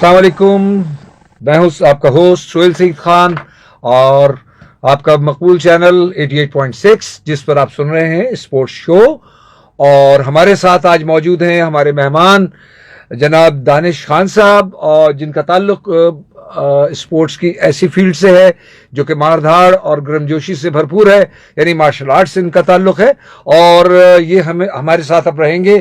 अस्सलाम वालेकुम, मैं हूँ आपका होस्ट सोहेल सईद खान और आपका मकबूल चैनल 88.6 जिस पर आप सुन रहे हैं स्पोर्ट्स शो। और हमारे साथ आज मौजूद हैं हमारे मेहमान जनाब दानिश खान साहब, और जिनका ताल्लुक स्पोर्ट्स की ऐसी फील्ड से है जो कि मारधाड़ और गर्मजोशी से भरपूर है, यानी मार्शल आर्ट से इनका ताल्लुक है। और ये हमारे साथ अब रहेंगे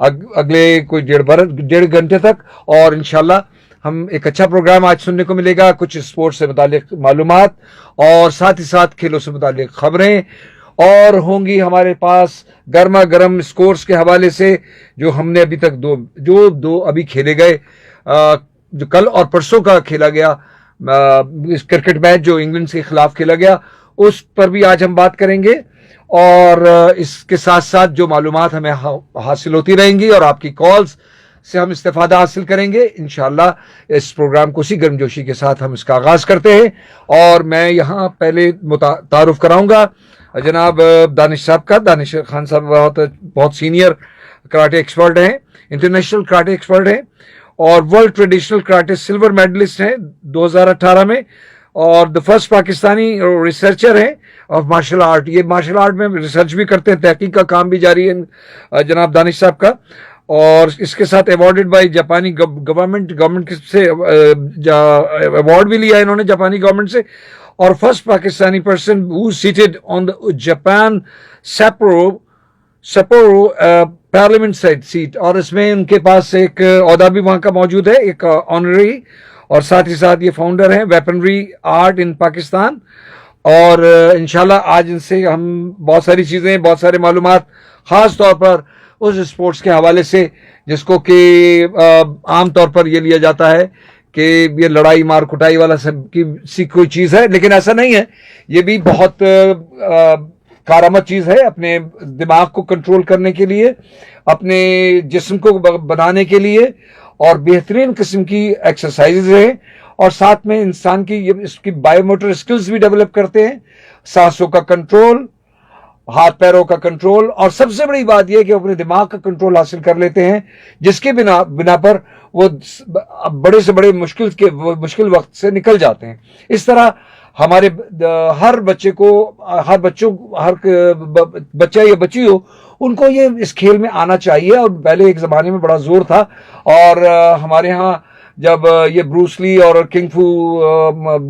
अगले कोई डेढ़ घंटे तक, और इंशाल्लाह हम एक अच्छा प्रोग्राम आज सुनने को मिलेगा। कुछ स्पोर्ट्स से मुतालिक मालूमात और साथ ही साथ खेलों से मुतालिक खबरें, और होंगी हमारे पास गर्मा गर्म स्कोर्स के हवाले से जो हमने अभी तक दो अभी खेले गए, जो कल और परसों का खेला गया क्रिकेट मैच जो इंग्लैंड के खिलाफ खेला गया, उस पर भी आज हम बात करेंगे। और इसके साथ साथ जो मालूमात हमें हासिल होती रहेंगी और आपकी कॉल्स से हम इस्तेफादा हासिल करेंगे इंशाल्लाह। इस प्रोग्राम को उसी गर्मजोशी के साथ हम इसका आगाज करते हैं। और मैं यहाँ पहले तारुफ कराऊंगा जनाब दानिश साहब का। दानिश खान साहब बहुत सीनियर कराटे एक्सपर्ट हैं, इंटरनेशनल कराटे एक्सपर्ट हैं और world traditional karate silver medallist हैं 2018 में, और द फर्स्ट पाकिस्तानी रिसर्चर हैं ऑफ मार्शल आर्ट। ये मार्शल आर्ट में रिसर्च भी करते हैं, तहकीक का काम भी जारी है जनाब दानिश साहब का। और इसके साथ अवॉर्डेड बाय जापानी गवर्नमेंट से अवार्ड भी लिया है इन्होंने जापानी गवर्नमेंट से। और first Pakistani person who seated on the Japan सपोरो parliament seat, और इसमें उनके पास एक ओहदा भी वहां का मौजूद है, एक ऑनररी। और साथ ही साथ ये फाउंडर हैं वेपनरी आर्ट इन पाकिस्तान। और इंशाल्लाह आज इनसे हम बहुत सारी चीजें, बहुत सारे मालूमात, खास तौर पर उस स्पोर्ट्स के हवाले से जिसको कि आम तौर पर ये लिया जाता है कि ये लड़ाई मार कुटाई वाला सब की सी कोई चीज है, लेकिन ऐसा नहीं है। ये भी बहुत कारामद चीज है अपने दिमाग को कंट्रोल करने के लिए, अपने जिस्म को बनाने के लिए, और बेहतरीन किस्म की एक्सरसाइजेज है। और साथ में इंसान की इसकी बायोमोटर स्किल्स भी डेवलप करते हैं, सांसों का कंट्रोल, हाथ पैरों का कंट्रोल, और सबसे बड़ी बात यह कि अपने दिमाग का कंट्रोल हासिल कर लेते हैं, जिसके बिना पर वो बड़े से बड़े मुश्किल वक्त से निकल जाते हैं। इस तरह हमारे हर बच्चा या बच्ची हो, उनको ये इस खेल में आना चाहिए। और पहले एक जमाने में बड़ा जोर था, और हमारे यहाँ जब ये ब्रूस ली और किंग फू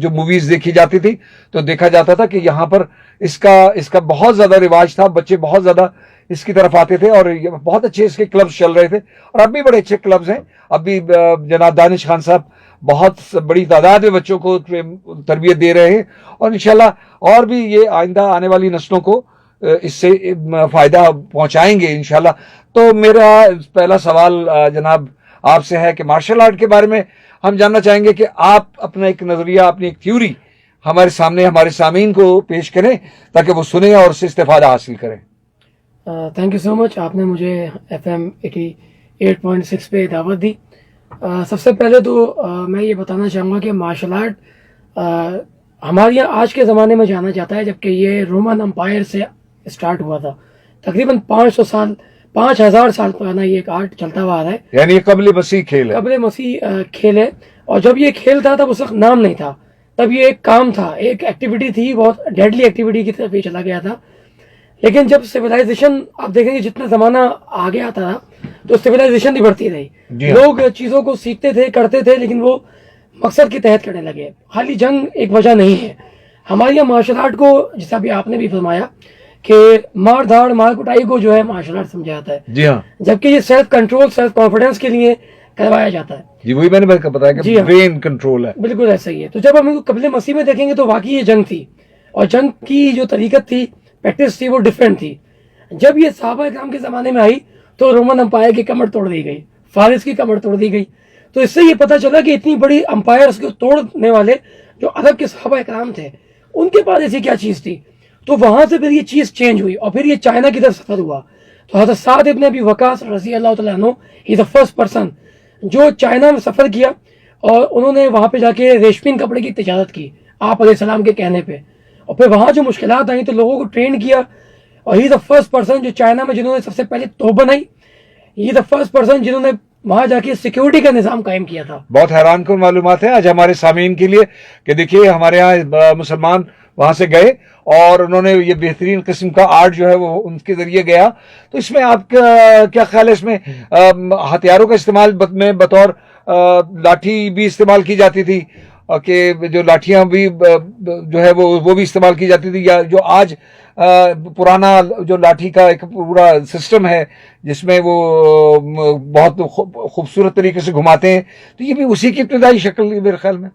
जो मूवीज देखी जाती थी तो देखा जाता था कि यहाँ पर इसका बहुत ज्यादा रिवाज था, बच्चे बहुत ज्यादा इसकी तरफ आते थे, और बहुत अच्छे इसके क्लब्स चल रहे थे, और अब भी बड़े अच्छे क्लब्स हैं। अब भी जनाब दानिश खान साहब बहुत बड़ी तादाद में बच्चों को तरबियत दे रहे हैं, और इंशाल्लाह और भी ये आइंदा आने वाली नस्लों को इससे फायदा पहुंचाएंगे इंशाल्लाह। तो मेरा पहला सवाल जनाब आपसे है कि मार्शल आर्ट के बारे में हम जानना चाहेंगे कि आप अपना एक नजरिया, अपनी एक थ्योरी हमारे सामने, हमारे सामीन को पेश करें ताकि वो सुने और उससे इस्तेफादा हासिल करें। थैंक यू सो मच, आपने मुझे FM 88.6 पे दावत दी। सबसे पहले तो मैं ये बताना चाहूँगा कि मार्शल आर्ट हमारे यहाँ आज के ज़माने में जाना जाता है, जबकि ये रोमन अम्पायर से स्टार्ट हुआ था। तकरीबन 5,000 साल पुराना ये एक आर्ट चलता हुआ आ रहा है, यानी ये कबल मसीह खेल है। कबल मसीह खेल है। और जब ये खेल था तब उस वक्त नाम नहीं था, तब ये एक काम था, एक एक्टिविटी थी, बहुत डेडली एक्टिविटी की तरफ ये चला गया था। लेकिन जब सिविलाइजेशन, आप देखेंगे जितना जमाना आगे आता था तो सिविलाइजेशन भी बढ़ती रही, लोग चीजों को सीखते थे, करते थे, लेकिन वो मकसद के तहत करने लगे। खाली जंग एक वजह नहीं है। हमारे यहाँ मार्शल आर्ट को, जैसा भी आपने भी फरमाया कि मार धाड़ मार कुटाई को जो है मार्शल आर्ट समझा जाता है। जी हाँ, जबकि ये सेल्फ कंट्रोल, सेल्फ कॉन्फिडेंस के लिए करवाया जाता है। जी वही मैंने बताया कि ब्रेन कंट्रोल है। बिल्कुल ऐसा ही है। तो जब हम कबीले मसीह में देखेंगे तो वाकई ये जंग थी, और जंग की जो तरीकत थी, प्रैक्टिस थी, वो डिफरेंट थी। जब ये सहाबा इकराम के जमाने में आई तो रोमन अंपायर की कमर तोड़ दी गई, फारिस की कमर तोड़ दी गई। तो इससे ये पता चला कि इतनी बड़ी अंपायर्स को तोड़ने वाले जो अरब के सहाबा इकराम थे, उनके पास ऐसी क्या चीज थी। तो वहां से फिर ये चीज चेंज हुई, और फिर ये चाइना की तरफ सफर हुआ। तो हज़रत साद इब्न अबी वक़ास रज़ी अल्लाह तआला अन्हु, ही द फर्स्ट पर्सन जो चाइना में सफर किया, और उन्होंने वहां पे जाके रेशमी कपड़े की तिजारत की आप अलैहिस्सलाम के कहने पे। और फिर वहां जो मुश्किलात आई तो लोगों को ट्रेन किया, और ही द फर्स्ट पर्सन जो चाइना में जिन्होंने सबसे पहले तोप बनाई, ही द फर्स्ट पर्सन जिन्होंने वहां जाके सिक्योरिटी का निजाम कायम किया था. बहुत हैरान कन मालूमात है आज हमारे सामीन के लिए कि देखिए हमारे यहाँ मुसलमान वहां से गए और उन्होंने ये बेहतरीन किस्म का आर्ट जो है वो उनके जरिए गया. तो इसमें आपका क्या ख्याल है, इसमें हथियारों का इस्तेमाल में बतौर लाठी भी इस्तेमाल की जाती थी कि जो लाठियां भी जो है वो भी इस्तेमाल की जाती थी, या जो आज पुराना जो लाठी का एक पूरा सिस्टम है जिसमें वो बहुत खूबसूरत तरीके से घुमाते हैं, तो ये भी उसी की इब्तदाई शक्ल है मेरे ख्याल में.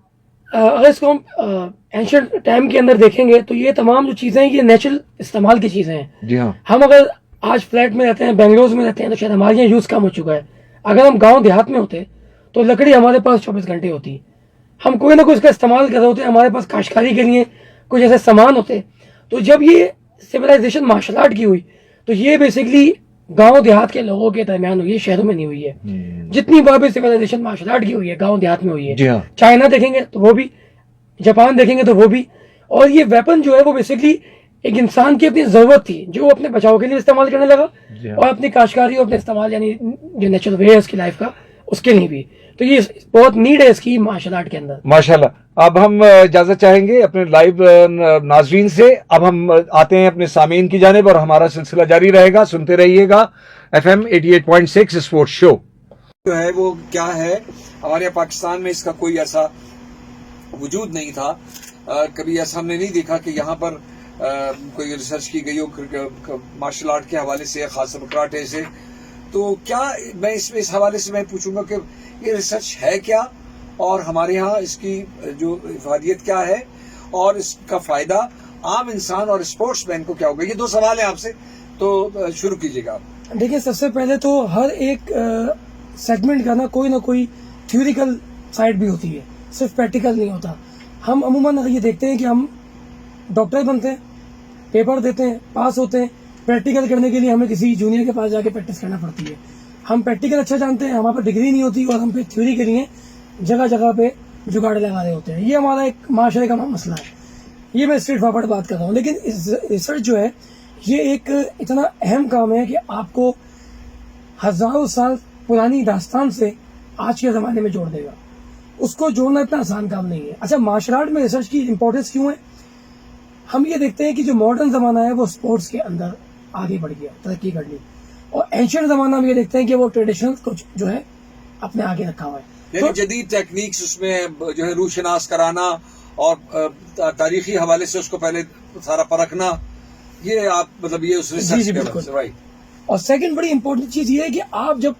अगर इसको हम एंशिएंट टाइम के अंदर देखेंगे तो ये तमाम जो चीज़ें हैं ये नेचुरल इस्तेमाल की चीज़ें हैं. जी हाँ. हम अगर आज फ्लैट में रहते हैं, बेंगलोर में रहते हैं, तो शायद हमारे यहाँ यूज़ कम हो चुका है. अगर हम गांव देहात में होते तो लकड़ी हमारे पास 24 घंटे होती. हम कोई ना कोई इसका इस्तेमाल कर रहे होते, हमारे पास काश्तकारी के लिए कुछ ऐसे सामान होते. तो जब ये सिविलाइजेशन मार्शल आर्ट की हुई तो ये बेसिकली गांव देहात के लोगों के दरमियान हुई है, शहरों में नहीं हुई है. जितनी बार भी सिविलाइजेशन मार्शल आर्ट की हुई है गांव देहात में हुई है. जी हाँ. चाइना देखेंगे तो वो भी, जापान देखेंगे तो वो भी. और ये वेपन जो है वो बेसिकली एक इंसान की अपनी जरूरत थी जो वो अपने बचाव के लिए इस्तेमाल करने लगा, और अपनी काश्तकारी और अपने इस्तेमाल यानी जो नेचुरल वे है उसकी लाइफ का उसके लिए भी. तो ये बहुत नीड है इसकी मार्शल आर्ट के अंदर. माशाल्लाह. अब हम इजाजत चाहेंगे अपने लाइव नाजरीन से. अब हम आते हैं अपने सामीन की जानिब और हमारा सिलसिला जारी रहेगा. सुनते रहिएगा FM 88.6 स्पोर्ट्स शो. जो है वो क्या है, हमारे यहाँ पाकिस्तान में इसका कोई ऐसा वजूद नहीं था. कभी ऐसा हमने नहीं देखा कि यहाँ पर कोई रिसर्च की गई हो मार्शल आर्ट के हवाले से, खासतौर पर कराटे से. तो क्या मैं इस हवाले से मैं पूछूंगा कि ये रिसर्च है क्या, और हमारे यहाँ इसकी जो इफादियत क्या है, और इसका फायदा आम इंसान और स्पोर्ट्समैन को क्या होगा. ये दो सवाल हैं आपसे, तो शुरू कीजिएगा आप. देखिए, सबसे पहले तो हर एक सेगमेंट का ना कोई थ्योरिकल साइड भी होती है, सिर्फ प्रैक्टिकल नहीं होता. हम अमूमन ये देखते हैं कि हम डॉक्टर बनते हैं, पेपर देते हैं, पास होते हैं. प्रैक्टिकल करने के लिए हमें किसी जूनियर के पास जाके प्रैक्टिस करना पड़ती है. हम प्रैक्टिकल अच्छा जानते हैं, हमारे पास डिग्री नहीं होती, और हम पे थ्योरी के लिए जगह जगह पे जुगाड़ लगा रहे होते हैं. ये हमारा एक माशरे का मसला है. ये मैं स्ट्रेट फॉरवर्ड बात कर रहा हूँ. लेकिन रिसर्च जो है ये एक इतना अहम काम है कि आपको हजारों साल पुरानी दास्तान से आज के ज़माने में जोड़ देगा. उसको जोड़ना इतना आसान काम नहीं है. अच्छा, मार्शल आर्ट में रिसर्च की इंपॉर्टेंस क्यों है? हम ये देखते हैं कि जो मॉडर्न ज़माना है वो स्पोर्ट्स के अंदर आगे बढ़ गया, तरक्की कर ली, और एंशिएंट ज़माना हम ये देखते हैं कि वो ट्रेडिशनल कुछ जो है अपने आगे रखा हुआ है. यानी जदीद टेक्निक्स उसमें जो है रूशनास कराना और तारीखी हवाले से उसको पहले सारा परखना, ये आप मतलब ये उस रिसर्च के राइट. और सेकंड बड़ी इंपॉर्टेंट चीज ये है कि आप जब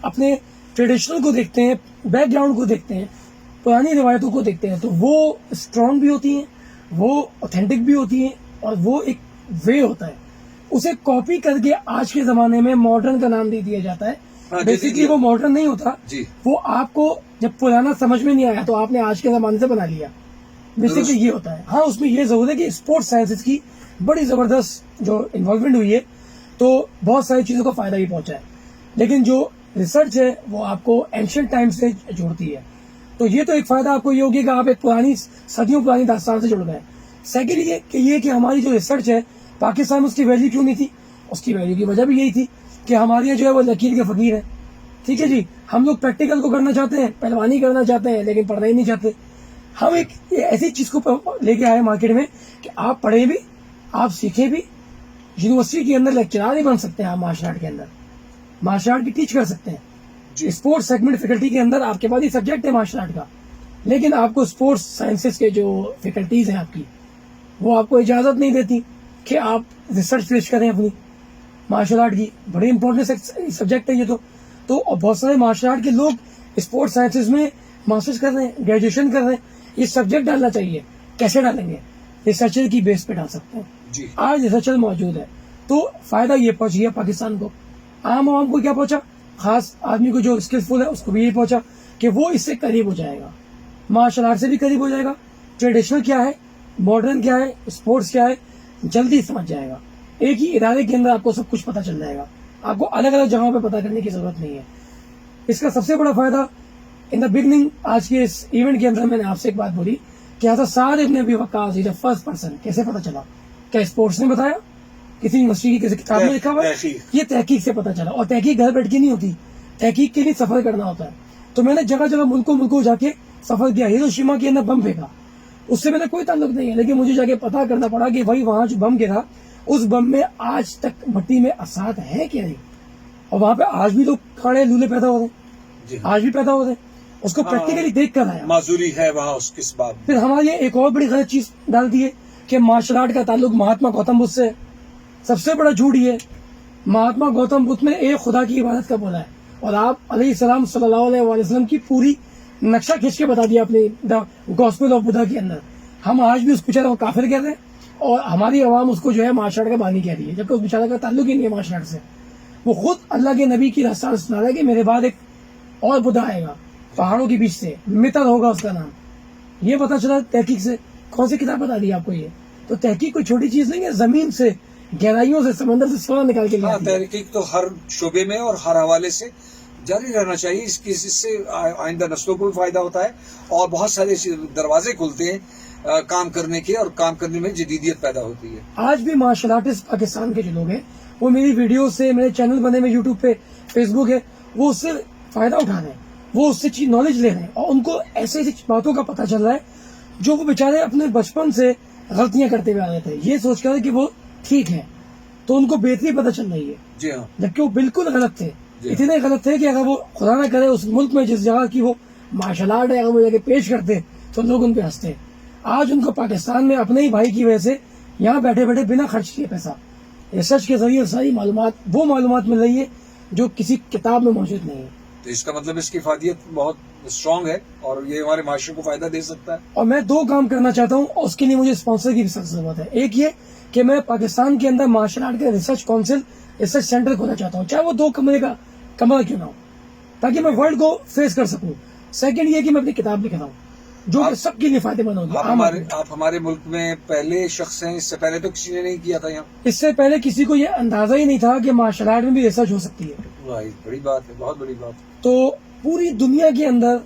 अपने ट्रेडिशनल को देखते हैं, बैकग्राउंड को देखते हैं, पुरानी रिवायतों को देखते हैं, तो वो स्ट्रॉन्ग भी होती हैं, वो ऑथेंटिक भी होती हैं, और वो एक वे होता है. उसे कॉपी करके आज के जमाने में मॉडर्न का नाम दे दिया जाता है. बेसिकली वो मॉडर्न नहीं होता जी. वो आपको जब पुराना समझ में नहीं आया तो आपने आज के जमाने से बना लिया. बेसिकली ये होता है. हाँ, उसमें ये जरूर है कि स्पोर्ट्स साइंसेज की बड़ी जबरदस्त जो इन्वॉल्वमेंट हुई है तो बहुत सारी चीजों का फायदा भी पहुंचा है. लेकिन जो रिसर्च है वो आपको एंशिएंट टाइम से जोड़ती है. तो ये तो एक फायदा आपको ये होगी कि आप एक पुरानी सदियों पुरानी दास्तान से जुड़ गए. सेकेंड ये कि हमारी जो रिसर्च है पाकिस्तान में उसकी वैल्यू क्यों नहीं थी? उसकी वैल्यू की वजह भी यही थी कि हमारे यहाँ जो है वो लकीर के फकीर है. ठीक है जी, हम लोग प्रैक्टिकल को करना चाहते हैं, पहलवानी करना चाहते हैं, लेकिन पढ़ना ही नहीं चाहते. हम एक ऐसी चीज को लेके आए मार्केट में कि आप पढ़े भी, आप सीखे भी. यूनिवर्सिटी के अंदर लेक्चरर ही बन सकते हैं आप. मार्शल आर्ट के अंदर मार्शल आर्ट की टीच कर सकते हैं. स्पोर्ट्स सेगमेंट फैकल्टी के अंदर आपके पास ही सब्जेक्ट है मार्शल आर्ट का, लेकिन आपको स्पोर्ट्स साइंसेस के जो फैकल्टीज हैं आपकी, वो आपको इजाजत नहीं देती कि आप रिसर्च पेश करें अपनी मार्शल आर्ट की. बड़े इंपॉर्टेंट सब्जेक्ट है ये तो बहुत सारे मार्शल आर्ट के लोग स्पोर्ट्स साइंसेस में मास्टर्स कर रहे हैं, ग्रेजुएशन कर रहे हैं. ये सब्जेक्ट डालना चाहिए. कैसे डालेंगे? रिसर्चर की बेस पे डाल सकते हैं जी. आज रिसर्चर मौजूद है तो फायदा ये पहुंच गया पाकिस्तान को. आम आवाम को क्या पहुंचा? खास आदमी को जो स्किलफुल है उसको भी ये पहुंचा कि वो इससे करीब हो जाएगा, मार्शल आर्ट से भी करीब हो जाएगा. ट्रेडिशनल क्या है, मॉडर्न क्या है, स्पोर्ट्स क्या है, जल्दी समझ जाएगा. एक ही इदारे के अंदर आपको सब कुछ पता चल जाएगा. आपको अलग अलग जगहों पे पता करने की जरूरत नहीं है. इसका सबसे बड़ा फायदा इन द बिगनिंग, आज के इस इवेंट के अंदर मैंने आपसे एक बात बोली कि ऐसा सारे अपने अभी वकास फर्स्ट पर्सन कैसे पता चला? क्या स्पोर्ट्स ने बताया? किसी यूनिवर्सिटी की किसी किताब में लिखा हुआ है? ये तहकीक से पता चला. और तहकीक घर बैठ के नहीं होती, تحقیق کے لیے سفر کرنا ہوتا ہے. تو میں نے جگہ جگہ ملکوں جا کے سفر کیا. ہیروشیما کے اندر بم پھینکا, اس سے میرا کوئی تعلق نہیں ہے, لیکن مجھے جا کے پتا کرنا پڑا کہ بھائی وہاں جو بم گرا اس بم میں آج تک مٹی میں اثرات ہیں کہ نہیں, اور وہاں پہ آج بھی لوگ کھاڑے لولے پیدا ہو رہے ہیں, آج بھی پیدا ہو رہے ہیں. اس کو پریکٹیکلی دیکھ کر آیا. معذوری ہے وہاں اس کس بات. پھر ہمارے یہ ایک اور بڑی غلط چیز ڈال دی ہے کہ مارشل آرٹ کا تعلق مہاتما گوتم بدھ سے. سب سے بڑا جھوٹ یہ ہے, مہاتما گوتم بدھ نے ایک خدا کی عبادت کا بولا ہے, اور آپ علیہ السلام صلی اللہ علیہ وسلم کی پوری نقشہ کھینچ کے بتا دیا اپنے گاسپل آف بدھا کے اندر. ہم آج بھی اس بیچارے کو کافر کہتے ہیں, اور ہماری عوام اس کو جو ہے مارشل آرٹ کا بانی کہہ رہی ہے, جبکہ اس بیچارے کا تعلق ہی نہیں ہے مارشل آرٹ سے. وہ خود اللہ کے نبی کی رسالت سنا رہا ہے کہ میرے بعد ایک اور بدھا آئے گا پہاڑوں کے بیچ سے, متر ہوگا اس کا نام. یہ پتا چلا تحقیق سے. کون سی کتاب بتا دی آپ کو یہ؟ تو تحقیق کوئی چھوٹی چیز نہیں ہے, زمین سے گہرائیوں سے سمندر سے سونا نکال کے لیا. تحقیق تو ہر شعبے میں اور ہر حوالے سے جاری رہنا چاہیے. اس سے آئندہ نسلوں کو بھی فائدہ ہوتا ہے اور بہت سارے دروازے کھلتے ہیں کام کرنے کے, اور کام کرنے میں جدیدیت پیدا ہوتی ہے. آج بھی مارشل آرٹسٹ پاکستان کے جو لوگ ہیں وہ میری ویڈیو سے, میرے چینل بنے میں یوٹیوب پہ, فیس بک ہے, وہ اس سے فائدہ اٹھا رہے ہیں, وہ اس سے نالج لے رہے ہیں, اور ان کو ایسے ایسی باتوں کا پتہ چل رہا ہے جو وہ بیچارے اپنے بچپن سے غلطیاں کرتے ہوئے آ رہے تھے, یہ سوچ کر کہ وہ ٹھیک ہے, تو ان کو بہتری پتہ چل رہی ہے. جی ہاں, جبکہ وہ بالکل غلط تھے. اتنے غلط تھے کہ اگر وہ خدا نہ کرے اس ملک میں جس جگہ کی وہ مارشل آرٹ ہے اگر وہ جا کے پیش کرتے تو لوگ ان پہ ہنستے. آج ان کو پاکستان میں اپنے ہی بھائی کی وجہ سے یہاں بیٹھے بیٹھے بنا خرچ کیے پیسہ, ریسرچ کے ذریعے ساری وہ معلومات مل رہی ہے جو کسی کتاب میں موجود نہیں ہے. تو اس کا مطلب اس کی افادیت بہت اسٹرانگ ہے اور یہ ہمارے معاشرے کو فائدہ دے سکتا ہے. اور میں 2 کام کرنا چاہتا ہوں, اور اس کے لیے مجھے اسپانسر کی بھی سخت ضرورت ہے. ایک یہ کہ میں پاکستان کے اندر مارشل آرٹ کے ریسرچ کونسل, ریسرچ سینٹر کھولنا چاہتا ہوں, چاہے وہ 2 کمرے کا کمرہ کیوں نہ ہو, تاکہ میں ورلڈ کو فیس کر سکوں. سیکنڈ یہ کہ میں اپنی کتاب لکھ رہا ہوں جو کہ سب کے لیے فائدہ مند ہوگی. آپ ہمارے ملک میں پہلے شخص ہیں, اس سے پہلے تو کسی نے نہیں کیا تھا یہاں. اس سے پہلے کسی کو یہ اندازہ ہی نہیں تھا کہ مارشل آرٹ میں بھی ریسرچ ہو سکتی ہے. بڑی بات ہے, بہت بڑی بات. تو پوری دنیا کے اندر,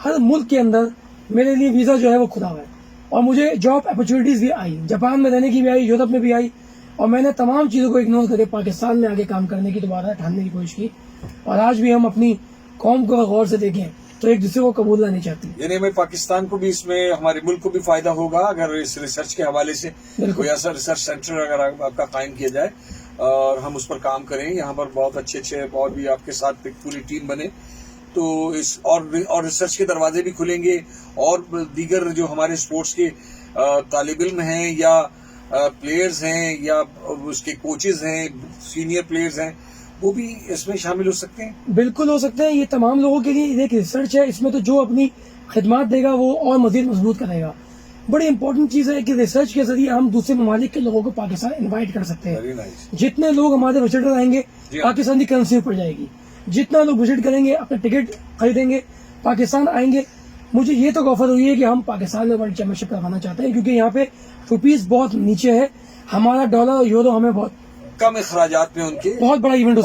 ہر ملک کے اندر میرے لیے ویزا جو ہے وہ کھلا ہوا ہے, اور مجھے جاب اپرچونیٹیز بھی آئی, جاپان میں رہنے کی بھی آئی, یورپ میں بھی آئی, اور میں نے تمام چیزوں کو اگنور کر کے پاکستان میں آگے کام کرنے کی دوبارہ ٹھاننے کی کوشش کی. اور آج بھی ہم اپنی قوم کو غور سے دیکھیں تو ایک دوسرے کو قبول نہیں چاہتی. یعنی ہمیں پاکستان کو بھی اس میں, ہمارے ملک کو بھی فائدہ ہوگا اگر اس ریسرچ کے حوالے سے کوئی ایسا ریسرچ سینٹر اگر آپ کا قائم کیا جائے اور ہم اس پر کام کریں. یہاں پر بہت اچھے اور بھی آپ کے ساتھ ایک پوری ٹیم بنے تو اس اور ریسرچ کے دروازے بھی کھلیں گے, اور دیگر جو ہمارے اسپورٹس کے طالب علم ہیں یا پلیئرز ہیں یا اس کے کوچز ہیں, سینئر پلیئرز ہیں, وہ بھی اس میں شامل ہو سکتے ہیں. بالکل ہو سکتے ہیں. یہ تمام لوگوں کے لیے ایک ریسرچ ہے, اس میں تو جو اپنی خدمات دے گا وہ اور مزید مضبوط کرے گا. بڑی امپورٹنٹ چیز ہے کہ ریسرچ کے ذریعے ہم دوسرے ممالک کے لوگوں کو پاکستان انوائٹ کر سکتے ہیں. جتنے لوگ ہمارے وزٹر آئیں گے پاکستان کی کرنسی پڑ جائے گی. جتنا لوگ وزٹ کریں گے, اپنے ٹکٹ خریدیں گے, پاکستان آئیں گے. مجھے یہ تو آفر ہوئی ہے کہ ہم پاکستان میں ورلڈ چیمپئن شپ کروانا چاہتے ہیں, کیونکہ یہاں پہ روپیز بہت نیچے ہے, ہمارا ڈالر اور یورو ہمیں بہت کم اخراجات میں ان کے بہت بڑا ایونٹ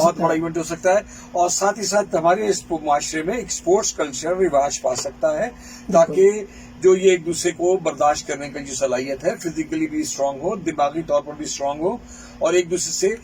ہو سکتا ہے. اور ساتھ ہی ساتھ ہمارے اس معاشرے میں ایک اسپورٹس کلچر رواج پا سکتا ہے, تاکہ جو یہ ایک دوسرے کو برداشت کرنے کی جو صلاحیت ہے, فزیکلی بھی اسٹرانگ ہو, دماغی طور پر بھی اسٹرانگ ہو, اور ایک دوسرے سے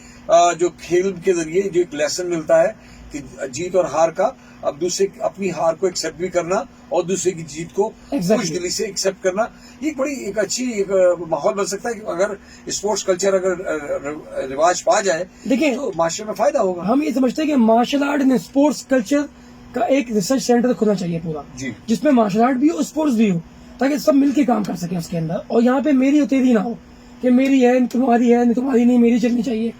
جو کھیل کے ذریعے جو ایک لیسن ملتا ہے کہ جیت اور ہار کا, اب دوسرے اپنی ہار کو ایکسپٹ بھی کرنا اور دوسرے کی جیت کو خوش دلی سے ایکسپٹ کرنا, یہ بڑی ایک اچھی ماحول بن سکتا ہے. کہ اگر اسپورٹس کلچر اگر رواج پا جائے دیکھیں تو معاشرے میں فائدہ ہوگا. ہم یہ سمجھتے ہیں کہ مارشل آرٹ میں اسپورٹس کلچر کا ایک ریسرچ سینٹر کھلنا چاہیے پورا, جس میں مارشل آرٹ بھی ہو, اسپورٹس بھی ہو, تاکہ سب مل کے کام کر سکیں اس کے اندر. اور یہاں پہ میری اور تیری نہ ہو کہ میری ہے تمہاری ہے, تمہاری نہیں میری چلنی چاہیے.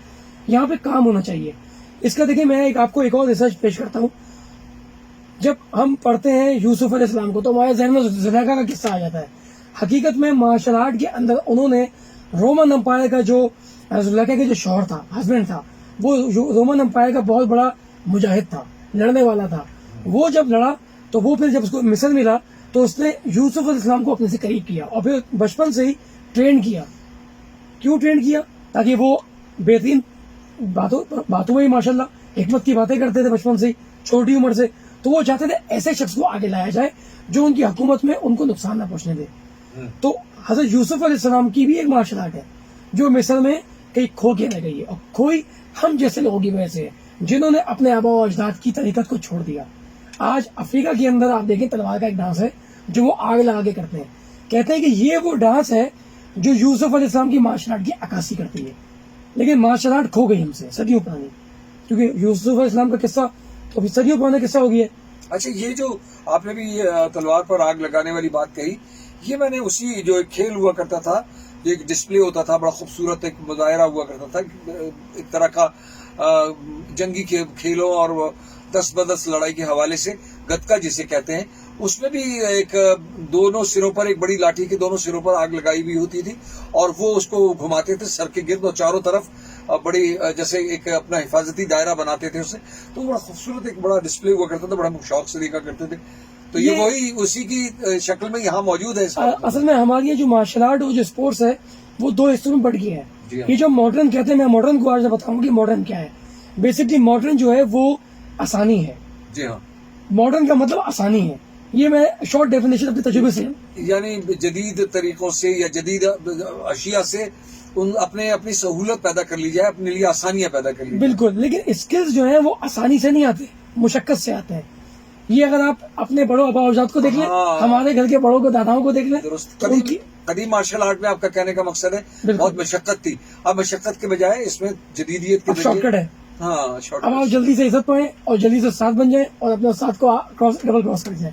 یہاں پہ کام ہونا چاہیے. اس کا دیکھیں میں آپ کو ایک اور ریسرچ پیش کرتا ہوں. جب ہم پڑھتے ہیں یوسف علیہ السلام کو تو ہمارے ذہن میں زلیخا کا قصہ آ جاتا ہے. حقیقت میں مارشل آرٹ کے اندر انہوں نے رومن امپائر کا جو زلیخا کے جو شوہر تھا, ہسبینڈ تھا, وہ رومن امپائر کا بہت بڑا مجاہد تھا, لڑنے والا تھا. وہ جب لڑا تو وہ پھر جب اس کو مصر ملا تو اس نے یوسف علیہ السلام کو اپنے سے قریب کیا, اور پھر بچپن سے ہی ٹرین کیا. کیوں ٹرین کیا؟ تاکہ وہ بہترین باتوں میں ماشاء اللہ حکمت کی باتیں کرتے تھے بچپن سے ہی, چھوٹی عمر سے. تو وہ چاہتے تھے ایسے شخص کو آگے لایا جائے جو ان کی حکومت میں ان کو نقصان نہ پہنچنے دے. تو حضرت یوسف علیہ السلام کی بھی ایک مارشل آرٹ ہے جو مصر میں کہیں کھو کے رہ گئی ہے, اور کھوئی ہم جیسے لوگوں کی وجہ سے ہے. जिन्होंने अपने आबा और अजदाद की तरीकत को छोड़ दिया. आज अफ्रीका के अंदर आप देखें तलवार का एक डांस है जो वो आग लगा के करते हैं. कहते हैं कि ये वो डांस है जो यूसुफ अलैहिस्सलाम की मार्शल आर्ट की अक्कासी करती है. लेकिन मार्शल आर्ट खो गई हमसे सदियों पुरानी, क्योंकि यूसुफ अलैहिस्सलाम का किस्सा तो अभी सदियों पुराना किस्सा हो गया. अच्छा, ये जो आपने भी ये तलवार पर आग लगाने वाली बात कही, ये मैंने उसी जो एक खेल हुआ करता था, एक डिस्प्ले होता था, बड़ा खूबसूरत एक मुजाहरा हुआ करता था, एक तरह का जंगी खेलों और 10 लड़ाई के हवाले से गतका जिसे कहते हैं, उसमें भी एक दोनों सिरों पर, एक बड़ी लाठी के दोनों सिरों पर आग लगाई हुई होती थी और वो उसको घुमाते थे सर के गिर्द और चारों तरफ बड़ी जैसे एक अपना हिफाजती दायरा बनाते थे उसे. तो बड़ा खूबसूरत एक बड़ा डिस्प्ले हुआ करता था, बड़ा हम शौक से देखा करते थे. तो ये वही उसी की शक्ल में यहाँ मौजूद है. असल में हमारी ये जो मार्शल आर्ट और जो स्पोर्ट्स है वो दो हिस्सों में बढ़ गया है. ये जो मॉडर्न कहते हैं, मैं मॉडर्न को आज बताऊंगा कि मॉडर्न क्या है. बेसिकली मॉडर्न जो है वो आसानी है. जी हाँ, मॉडर्न का मतलब आसानी है. ये मैं शॉर्ट डेफिनेशन अपने तजुर्बे से, यानी जदीद तरीकों से या जदीद अशिया से अपनी सहूलत पैदा कर ली जाए, अपने लिए आसानियां पैदा कर ली जाए. बिल्कुल. लेकिन स्किल्स जो है वो आसानी से नहीं आते, मुशक्कत से आते हैं. ये अगर आप अपने बड़ों आबा अजदाद को देख लें, हाँ. हमारे घर के बड़ों को, दादाओं को देख लें, दुरुस्त. तो उनकी कदीम मार्शल आर्ट में आपका कहने का मकसद है बहुत मशक्कत थी. अब मशक्कत के बजाय इसमें जदीदियत के अब शॉर्टकट है. हाँ, अब आप शॉर्टकट. जल्दी से इज्जत पाएं और जल्दी से साथ बन जाएं और अपने साथ को डबल क्रॉस कर जाएं.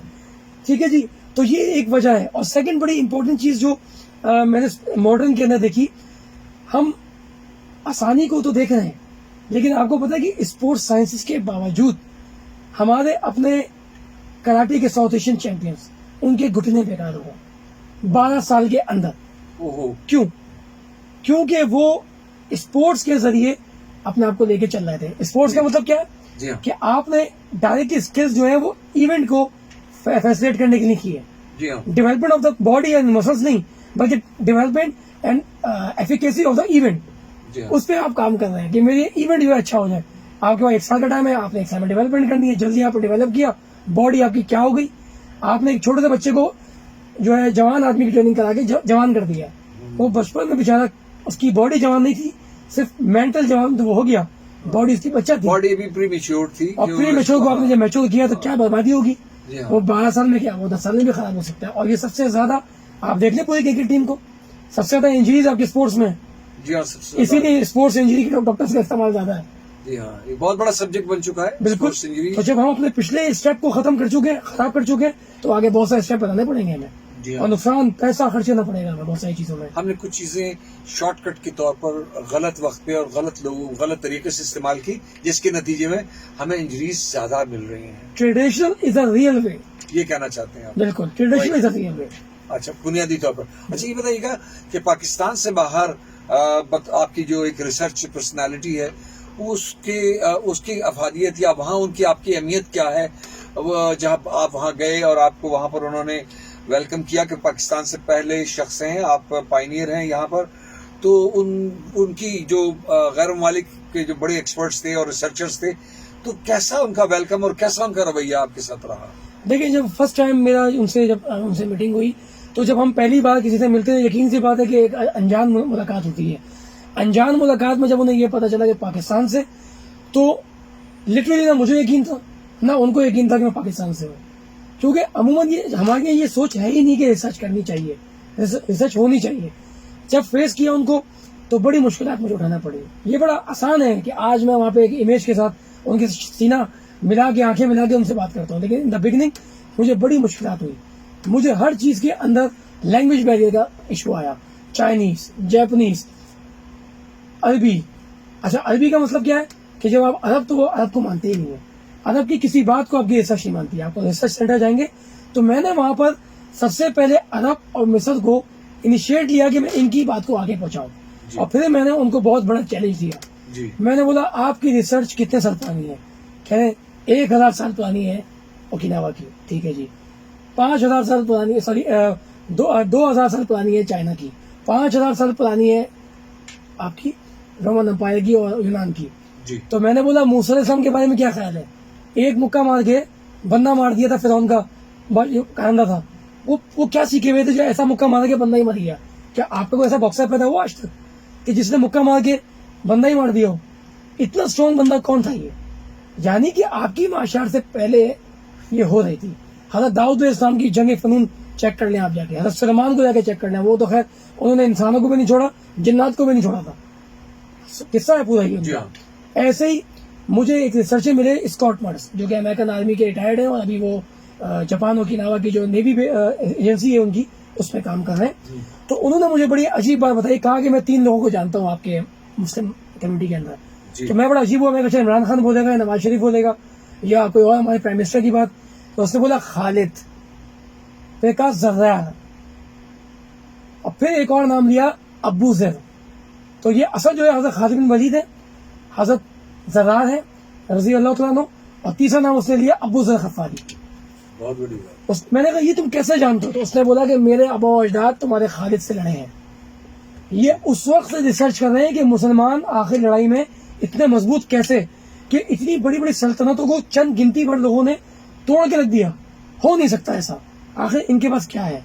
ठीक है जी. तो ये एक वजह है. और सेकंड बड़ी इंपॉर्टेंट चीज जो मैंने मॉडर्न के अंदर देखी, हम आसानी को तो देख रहे हैं, लेकिन आपको पता है कि स्पोर्ट्स साइंसेस के बावजूद हमारे अपने कराटे के साउथ एशियन चैंपियंस, उनके घुटने बेकार हो गए 12 साल के अंदर. ओहो. क्यों? क्योंकि वो स्पोर्ट्स के जरिए अपने आप को लेके चल रहे थे. स्पोर्ट्स का मतलब क्या है जी हाँ, कि आपने डायरेक्ट स्किल्स जो है वो इवेंट को फैसिलिटेट करने के लिए की है. जी हाँ, development of the body and muscles नहीं, बल्कि development and efficacy of the event, जी हाँ. उस पर आप काम कर रहे हैं कि मेरे इवेंट जो है अच्छा हो जाए. आपके पास 1 साल का टाइम है, आपने 1 साल में डेवलपमेंट करनी है. जल्दी आपने डेवलप किया, बॉडी आपकी क्या हो गई, आपने एक छोटे से बच्चे को जो है जवान आदमी की ट्रेनिंग करा के जवान कर दिया. वो बचपन में बेचारा, उसकी बॉडी जवान नहीं थी, सिर्फ मेंटल जवान तो वो हो गया, बॉडी उसकी बच्चा थी. बॉडी भी प्री मेच्योर थी. और प्री मेच्योर को आपने जब मैच्योर किया तो क्या बर्बादी होगी. जी हाँ. वो 12 साल में क्या, वो 10 साल में भी खराब हो सकता है. और ये सबसे ज्यादा आप देख लें पूरी क्रिकेट टीम को, सबसे ज्यादा इंजरीज आपके स्पोर्ट्स में है. जी हाँ, सबसे इसीलिए स्पोर्ट्स इंजरी के डॉक्टर्स का इस्तेमाल ज्यादा है. जी हाँ, ये बहुत बड़ा सब्जेक्ट बन चुका है बिल्कुल. Sports injury. तो जब हम अपने पिछले स्टेप को खत्म कर चुके, खराब कर चुके, तो आगे बहुत सारे स्टेप बनाने पड़ेंगे हमें. जी और हाँ, नुकसान पैसा खर्च करना पड़ेगा हमें बहुत सारी चीजों में. हमने कुछ चीजें शॉर्टकट के तौर पर गलत वक्त पे और गलत लोगों, गलत तरीके से इस्तेमाल की, जिसके नतीजे में हमें इंजरीज ज्यादा मिल रही हैं. Traditional is a real way. ये कहना चाहते हैं आप? बिल्कुल, traditional is a real way. अच्छा, बुनियादी तौर पर. अच्छा, ये बताइएगा कि पाकिस्तान से बाहर आपकी जो एक रिसर्च पर्सनालिटी है, उसकी अफादियत या वहाँ उनकी आपकी अहमियत क्या है, जहाँ आप वहाँ गए और आपको वहाँ पर उन्होंने वेलकम किया कि पाकिस्तान से पहले शख्स हैं आप, पायनियर हैं यहाँ पर, तो उनकी जो गैर ममालिक के जो बड़े एक्सपर्ट्स थे और रिसर्चर्स थे, तो कैसा उनका वेलकम और कैसा उनका रवैया आपके साथ रहा? देखिए, जब फर्स्ट टाइम मेरा उनसे मीटिंग हुई, तो जब हम पहली बार किसी से मिलते हैं, यकीन सी बात है कि एक अनजान मुलाकात होती है. अनजान मुलाकात में जब उन्हें ये पता चला कि पाकिस्तान से, तो लिटरली ना मुझे यकीन था ना उनको यकीन था कि मैं पाकिस्तान से हूँ. क्योंकि अमूमन ये हमारे ये सोच है ही नहीं कि रिसर्च करनी चाहिए, रिसर्च होनी चाहिए. जब फेस किया उनको तो बड़ी मुश्किलात मुझे उठाना पड़ी. ये बड़ा आसान है कि आज मैं वहाँ पे एक इमेज के साथ उनके सीना मिला के, आंखें मिला के उनसे बात करता हूँ, लेकिन इन द बिगिनिंग मुझे बड़ी मुश्किलात हुई. मुझे हर चीज के अंदर लैंग्वेज बैरियर का इशू आया. चाइनीज, जापानीज, अरबी. अच्छा, अरबी का मतलब क्या है कि जब आप अरब, तो वो अरब को मानते ही नहीं है. अरब की किसी बात को आपकी रिसर्च नहीं मानती है. आप रिसर्च सेंटर जाएंगे तो मैंने वहां पर सबसे पहले अरब और मिस्र को इनिशिएट लिया कि मैं इनकी बात को आगे पहुंचाऊं. और फिर मैंने उनको बहुत बड़ा चैलेंज दिया. जी. मैंने बोला, आपकी रिसर्च कितने साल पुरानी है? कह रहे 1000 साल पुरानी है ओकिनावा की. ठीक है जी. 5000 साल पुरानी है, सॉरी 2000 साल पुरानी है चाइना की. 5000 साल पुरानी है आपकी रोमन एम्पायर की और यूनान की. जी. तो मैंने बोला, मूसा अलैहिस्सलाम के बारे में क्या ख्याल है? एक मुक्का मार के बंदा मार दिया था, फिरौन का कांदा था. वो क्या सीखे हुए थे जो ऐसा मुक्का मार के बंदा ही मर गया? क्या आपको कोई ऐसा बॉक्सर पैदा हुआ आज तक कि जिसने मुक्का मार के बंदा ही मार दिया हो? इतना स्ट्रॉन्ग बंदा कौन था ये? یعنی کہ آپ کی معاشر سے پہلے یہ ہو رہی تھی. حضرت داؤد علیہ السلام کی جنگ فنون چیک کر لیں آپ جا کے, حضرت سلیمان کو جا کے چیک کر لیں, وہ تو خیر انہوں نے انسانوں کو بھی نہیں چھوڑا, جنات کو بھی نہیں چھوڑا تھا. قصہ ہے پورا یہ ان جی کا. ہاں. ایسے ہی مجھے ایک ریسرچر ملے اسکاٹ مرس, جو کہ امریکن آرمی کے ریٹائرڈ ہیں, اور ابھی وہ جاپان اوکیناوا کی جو نیوی ایجنسی ہے ان کی, اس میں کام کر رہے ہیں. تو انہوں نے مجھے بڑی عجیب بات بتائی, کہا کہ میں 3 لوگوں کو جانتا ہوں آپ کے مسلم کمیونٹی کے اندر. جی. تو میں بڑا عجیب ہوا, میں کہا عمران خان بولے گا یا نواز شریف بولے گا یا کوئی اور ہمارے پرائم منسٹر کی بات. تو اس نے بولا خالد, پھر کہا زرار, اور پھر ایک اور نام لیا ابو ذر. تو یہ اصل جو ہے حضرت خالد بن ولید ہے, حضرت زرار ہے رضی اللہ تعالیٰ عنہ, اور تیسرا نام اس نے لیا ابو ذر غفاری. بہت بڑی بات. میں نے کہا یہ تم کیسے جانتے ہو؟ تو اس نے بولا کہ میرے آبا و اجداد تمہارے خالد سے لڑے ہیں. یہ اس وقت سے ریسرچ کر رہے ہیں کہ مسلمان آخر لڑائی میں اتنے مضبوط کیسے, کہ اتنی بڑی بڑی سلطنتوں کو چند گنتی بھر لوگوں نے توڑ کے رکھ دیا. ہو نہیں سکتا ایسا, آخر ان کے پاس کیا ہے.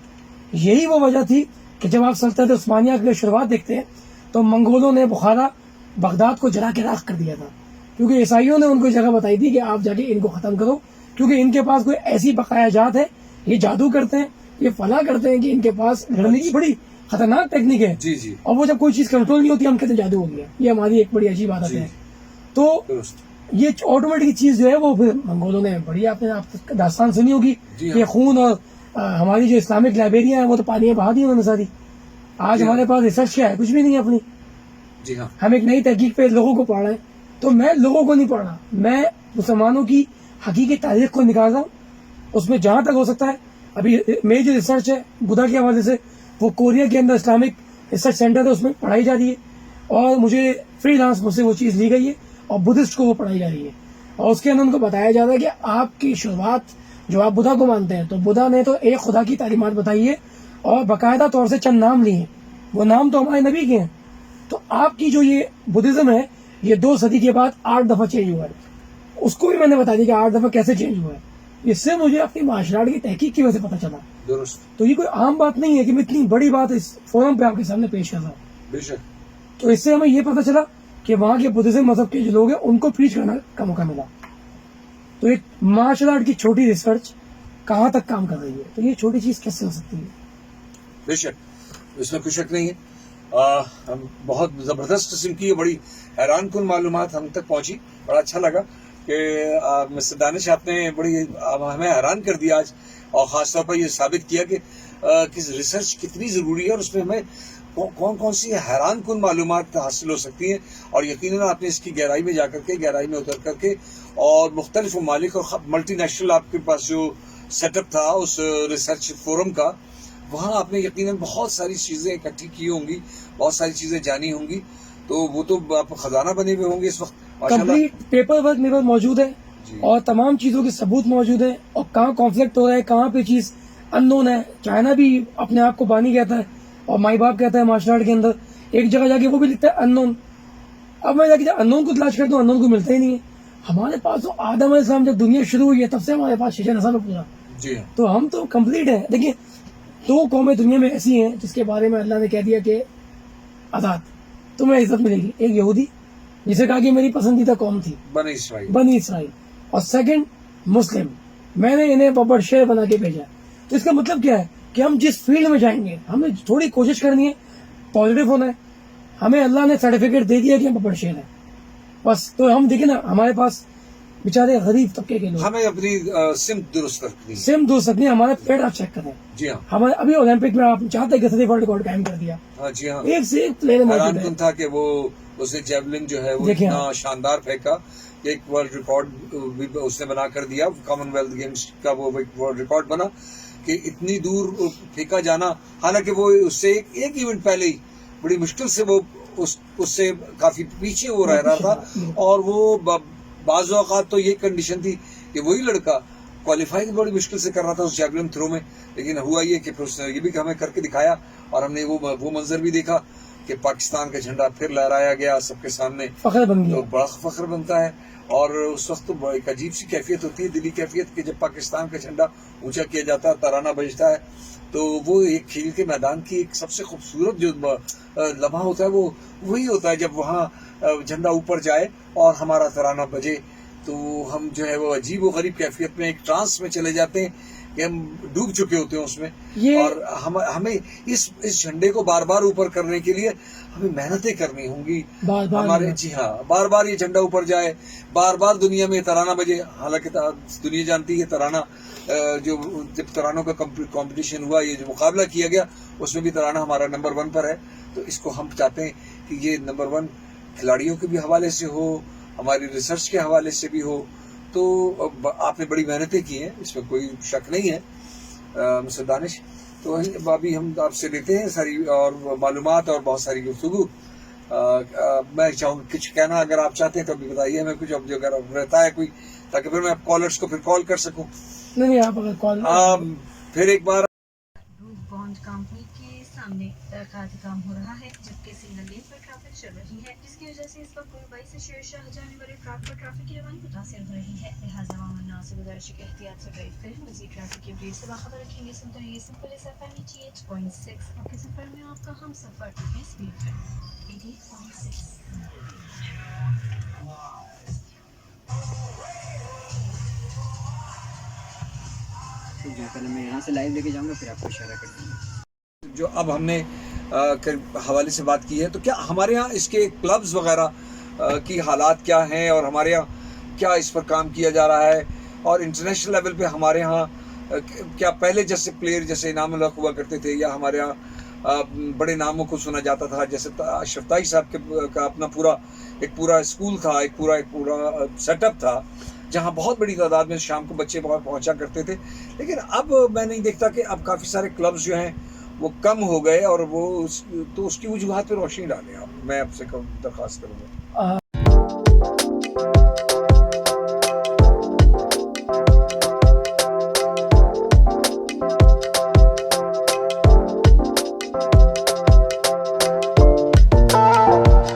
یہی وہ وجہ تھی کہ جب آپ سلطنت عثمانیہ کی شروعات دیکھتے ہیں تو منگولوں نے بخارا بغداد کو جلا کے راکھ کر دیا تھا, کیونکہ عیسائیوں نے ان کو جگہ بتائی تھی کہ آپ جا کے ان کو ختم کرو, کیونکہ ان کے پاس کوئی ایسی بقایا جات ہے, یہ جادو کرتے ہیں, یہ فلاح کرتے ہیں, کہ ان کے پاس لڑنے کی بڑی خطرناک ٹیکنیک ہے. جی جی اور وہ جب کوئی چیز کنٹرول نہیں ہوتی ہم کہتے ہیں جادو ہو گیا. یہ ہماری ایک بڑی عجیب عادت جی. ہے. تو درست. یہ آٹومیٹک چیز جو ہے وہ پھر منگولوں نے بڑی, آپ نے داستان سنی ہوگی جی کہ خون اور ہماری جو اسلامک لائبریریاں ہیں وہ تو پانی میں بہا دی انہوں نے ساری. آج جی ہاں. ہمارے پاس ریسرچ کیا ہے؟ کچھ بھی نہیں ہے اپنی. جی ہاں. ہم ایک نئی تحقیق پہ لوگوں کو پڑھ رہے ہیں. تو میں لوگوں کو نہیں پڑھ رہا, میں مسلمانوں کی حقیقی تاریخ کو نکال رہا ہوں. اس میں جہاں تک ہو سکتا ہے, ابھی میری جو ریسرچ ہے بدھا کے حوالے سے, وہ کوریا کے اندر اسلامک ریسرچ سینٹر ہے, اس میں پڑھائی جا رہی ہے, اور مجھے فری لانس مجھ سے وہ چیز لی گئی ہے, اور بدھسٹ کو وہ پڑھائی جا رہی ہے. اور اس کے اندر ان کو بتایا جا رہا ہے کہ آپ کی شروعات, جو آپ بدھا کو مانتے ہیں, تو بدھا نے تو ایک خدا کی تعلیمات بتائی ہے, اور باقاعدہ طور سے چند نام لیے ہیں, وہ نام تو ہمارے نبی کے ہیں. تو آپ کی جو یہ بدھزم ہے, یہ 2 صدی کے بعد 8 دفعہ چینج ہوا ہے. اس کو بھی میں نے بتا دیا کہ 8 دفعہ کیسے چینج ہوا ہے. اس سے مجھے اپنی معاشرات کی تحقیق کی وجہ سے پتہ چلا. درست. تو یہ کوئی عام بات نہیں ہے کہ میں اتنی بڑی بات اس فورم پہ آپ کے سامنے پیش کر رہا ہوں. بے شک. تو اس سے ہمیں یہ پتہ چلا کہ وہاں کے بدھزم مذہب کے جو لوگ ہیں ان کو پریچ کرنا کا موقع ملا. تو ایک مارشل آرٹ کی چھوٹی ریسرچ کہاں تک کام کر رہی ہے, تو یہ چھوٹی چیز کیسے ہو سکتی ہے؟ بے شک, اس میں کوئی شک نہیں ہے. ہم بہت زبردست قسم کی بڑی حیران کن معلومات ہم تک پہنچی. بڑا اچھا لگا کہ مسٹر دانش آپ نے بڑی ہمیں حیران کر دیا آج, اور خاص طور پر یہ ثابت کیا کہ ریسرچ کتنی ضروری ہے, اور اس میں ہمیں کون سی حیران کن معلومات حاصل ہو سکتی ہیں. اور یقیناً آپ نے اس کی گہرائی میں جا کر کے, گہرائی میں اتر کر کے, اور مختلف ممالک اور ملٹی نیشنل آپ کے پاس جو سیٹ اپ تھا اس ریسرچ فورم کا, وہاں آپ نے یقیناً بہت ساری چیزیں اکٹھی کی ہوں گی, بہت ساری چیزیں جانی ہوں گی. تو وہ تو آپ خزانہ بنے ہوئے ہوں گے اس وقت ماشاءاللہ. کمپلیٹ پیپر ورک میرے پاس موجود ہے, جی. اور تمام چیزوں کے ثبوت موجود ہیں, اور کہاں کانفلکٹ ہو رہا ہے, کہاں پہ چیز ان نون ہے. چائنا بھی اپنے آپ کو بانی کہتا ہے, اور مائی باپ کہتا ہے مارشل آرٹ کے اندر. ایک جگہ جا کے وہ بھی لکھتا ہے ان نون. اب میں جا کے ان نون کو تلاش کرتا ہوں, ان نون کو ملتا ہی نہیں ہے. ہمارے پاس تو آدم علیہ السلام جب دنیا شروع ہوئی ہے تب سے ہمارے پاس شیشہ نصب ہے پورا. جی ہاں. تو ہم تو کمپلیٹ ہیں. دیکھیے 2 قومیں دنیا میں ایسی ہیں جس کے بارے میں اللہ نے کہہ دیا کہ آزاد تمہیں عزت ملے گی. ایک یہودی جسے کہا کہ میری پسندیدہ قوم تھی بنی اسرائیل. بنی اسرائیل, اور سیکنڈ مسلم, میں نے انہیں ببر شیر بنا کے بھیجا. تو اس کا مطلب کیا ہے کہ ہم جس فیلڈ میں جائیں گے ہمیں تھوڑی کوشش کرنی ہے, پازیٹیو ہونا ہے. ہمیں اللہ نے سرٹیفکیٹ دے دیا کہ ہم ببر شیر ہیں بس. تو ہم دیکھیں نا, ہمارے پاس بیچارے غریب طبقے کے لوگ, ہمیں اپنی سمت درست رکھنی ہے. سیم دو سکتے ہیں. ہمارا پیٹ آپ چیک کریں, جی ہاں. ہمارے ابھی اولمپک میں آپ چاہتے ہیں کہ ورلڈ ریکارڈ قائم کر دیا. ہاں جی ہاں. ایک سے ایک پلیئر حیران موجود ہے. کن تھا کہ وہ اس نے جیولن جو ہے وہ دیکھیں اتنا شاندار پھینکا کہ ایک ورلڈ ریکارڈ بھی اس نے بنا کر دیا. کامن ویلتھ گیمز کا وہ ورلڈ ریکارڈ بنا کہ اتنی دور پھینکا جانا. حالانکہ وہ اس سے ایک ایونٹ پہلے ہی بڑی مشکل سے وہ اس سے کافی پیچھے وہ رہ رہا تھا. اور وہ بعض اوقات تو یہ کنڈیشن تھی کہ وہی لڑکا کوالیفائی بڑی مشکل سے کر رہا تھا اس جیولن تھرو میں. لیکن ہوا یہ کہ پھر اس نے یہ بھی ہمیں کر کے دکھایا, اور ہم نے وہ منظر بھی دیکھا کہ پاکستان کا جھنڈا پھر لہرایا گیا سب کے سامنے. فخر بن گیا. تو بڑا فخر بنتا ہے. اور اس وقت تو ایک عجیب سی کیفیت ہوتی ہے, دلی کیفیت, کہ جب پاکستان کا جھنڈا اونچا کیا جاتا ہے, ترانہ بجتا ہے, تو وہ ایک کھیل کے میدان کی ایک سب سے خوبصورت جو لمحہ ہوتا ہے وہ وہی ہوتا ہے جب وہاں جھنڈا اوپر جائے اور ہمارا ترانہ بجے. تو ہم جو ہے وہ عجیب و غریب کیفیت میں ایک ٹرانس میں چلے جاتے ہیں کہ ہم ڈوب چکے ہوتے ہیں اس میں. اور ہمیں اس جھنڈے کو بار بار اوپر کرنے کے لیے ہمیں محنتیں کرنی ہوں گی ہمارے. جی ہاں, بار بار یہ جھنڈا اوپر جائے, بار بار دنیا میں ترانہ بجے. حالانکہ دنیا جانتی ہے ترانہ, جو جب ترانوں کا کمپٹیشن ہوا, یہ جو مقابلہ کیا گیا, اس میں بھی ترانہ ہمارا نمبر 1 پر ہے. تو اس کو ہم چاہتے ہیں کہ یہ نمبر 1 کھلاڑیوں کے بھی حوالے سے ہو, ہماری ریسرچ کے حوالے سے بھی ہو. تو آپ نے بڑی محنتیں کی ہیں, اس میں کوئی شک نہیں ہے مسٹر دانش. تو ابھی ہم آپ سے لیتے ہیں ساری اور معلومات اور بہت ساری گفتگو. میں چاہوں کچھ کہنا اگر آپ چاہتے ہیں تو ابھی بتائیے ہمیں کچھ, اب جو اگر رہتا ہے کوئی, تاکہ پھر میں کالرس کو پھر کال کر سکوں. نہیں, آپ اگر کال پھر ایک بار بانڈ کمپنی کے سامنے ترقیاتی کام ہو رہا ہے, جبکہ سنگل لین پر ٹریفک چل رہی ہے, جس کی وجہ سے اس وقت ممبئی سے شیر شاہ جانے والے ٹریک پر ٹریفک کی روانی متاثر ہو رہی ہے. لہٰذا عوام الناس سے گزارش ہے کہ احتیاط سے ڈرائیو کریں, مزید ٹریفک کی اپڈیٹ سے باخبر رکھیں گے. سنتے رہیے سمپل FM 88.6, آپ کے سفر میں آپ کا ہم سفر اسپیڈ 88.6. پہلے میں یہاں سے لائیو لے کے جاؤں گا, پھر آپ کو اشارہ کر دوں گا. جو اب ہم نے حوالے سے بات کی ہے, تو کیا ہمارے ہاں اس کے کلبز وغیرہ کی حالات کیا ہیں, اور ہمارے ہاں کیا اس پر کام کیا جا رہا ہے, اور انٹرنیشنل لیول پہ ہمارے ہاں کیا پہلے جیسے پلیئر جیسے انعام الحق ہوا کرتے تھے, یا ہمارے ہاں بڑے ناموں کو سنا جاتا تھا, جیسے اشرف تائی صاحب کا اپنا پورا اسکول تھا, ایک پورا سیٹ اپ تھا, جہاں بہت بڑی تعداد میں شام کو بچے پہنچا کرتے تھے. لیکن اب میں نہیں دیکھتا کہ اب کافی سارے کلبز جو ہیں وہ کم ہو گئے, اور وہ تو اس کی وجوہات پہ روشنی ڈالیں آپ, میں آپ سے درخواست کروں گا.